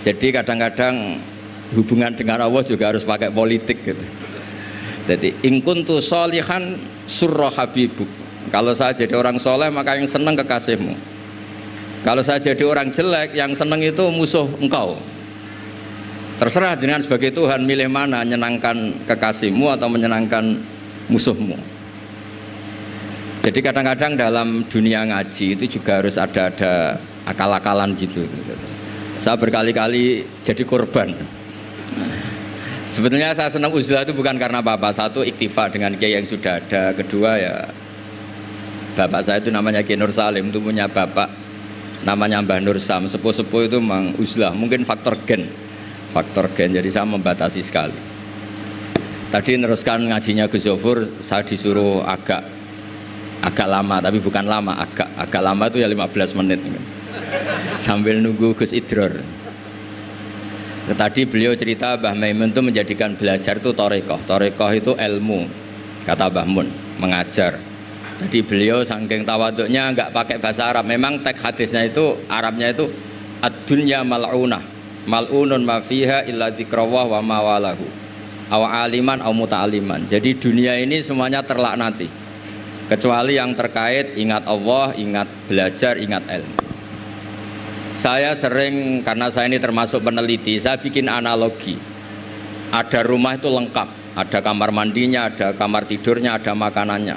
Jadi kadang-kadang hubungan dengan Allah juga harus pakai politik gitu. Jadi in kuntu sholihan surra habibuk. Kalau saya jadi orang soleh maka yang senang kekasihmu. Kalau saya jadi orang jelek yang senang itu musuh engkau. Terserah dengan sebagai Tuhan milih mana, menyenangkan kekasihmu atau menyenangkan musuhmu. Jadi kadang-kadang dalam dunia ngaji itu juga harus ada akal-akalan gitu. Saya berkali-kali jadi korban. Sebetulnya saya senang uzlah itu bukan karena apa-apa. Satu, iktifa dengan kiai yang sudah ada. Kedua ya, bapak saya itu namanya Kiai Nur Salim, itu punya bapak namanya Mbah Nur Sam. Sepuh-sepuh itu memang uzlah. Mungkin faktor gen. Jadi saya membatasi sekali. Tadi meneruskan ngajinya Gus Zofur, saya disuruh agak lama, tapi bukan lama, agak lama itu ya 15 menit. Sambil nunggu Gus Idror. Tadi beliau cerita Mbah Maimun itu menjadikan belajar itu torekoh. Torekoh itu ilmu, kata Mbah Mun, mengajar. Tadi beliau saking tawaduknya nggak pakai bahasa Arab. Memang teks hadisnya itu Arabnya itu ad-dunya mal'unah, mal'unun ma fiha illa dzikrawah wa mawalahu, aw aliman aw muta'aliman. Jadi dunia ini semuanya terlaknati, kecuali yang terkait ingat Allah, ingat belajar, ingat ilmu. Saya sering, karena saya ini termasuk peneliti, saya bikin analogi. Ada rumah itu lengkap, ada kamar mandinya, ada kamar tidurnya, ada makanannya.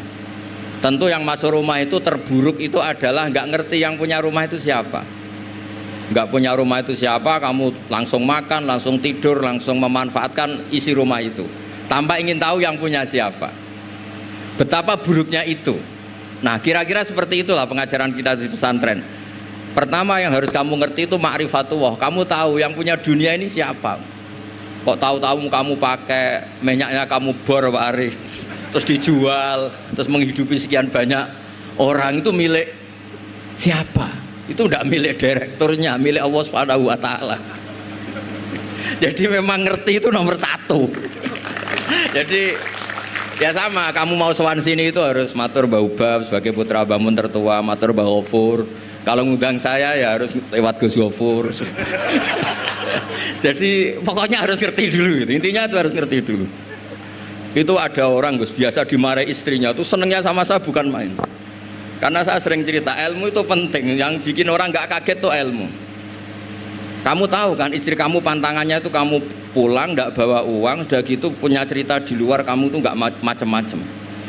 Tentu yang masuk rumah itu terburuk itu adalah nggak ngerti yang punya rumah itu siapa. Nggak punya rumah itu siapa, kamu langsung makan, langsung tidur, langsung memanfaatkan isi rumah itu tanpa ingin tahu yang punya siapa. Betapa buruknya itu. Nah, kira-kira seperti itulah pengajaran kita di pesantren. Pertama yang harus kamu ngerti itu ma'rifatullah. Kamu tahu yang punya dunia ini siapa. Kok tahu-tahu kamu pakai minyaknya kamu bor Pak Arif, terus dijual, terus menghidupi sekian banyak orang, itu milik siapa? Itu tidak milik direkturnya, milik Allah Subhanahu wa Ta'ala. Jadi memang ngerti itu nomor satu. Jadi ya sama, kamu mau sowan sini itu harus matur Mbah Ubab sebagai putra Mbah Mun tertua, matur Mbah Ghafur. Kalau ngundang saya ya harus lewat Gus Ghafur. Jadi pokoknya harus ngerti dulu gitu. Intinya itu harus ngerti dulu. Itu ada orang Gus biasa dimarahi istrinya tuh senengnya sama saya bukan main. Karena saya sering cerita ilmu itu penting. Yang bikin orang nggak kaget tuh ilmu. Kamu tahu kan istri kamu pantangannya itu kamu pulang nggak bawa uang, sudah gitu punya cerita di luar kamu tuh nggak macem-macem.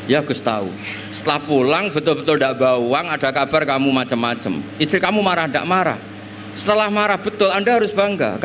Ya Gus tahu. Setelah pulang betul-betul tidak bawa uang, ada kabar kamu macam-macam. Istri kamu marah tidak marah. Setelah marah betul, Anda harus bangga.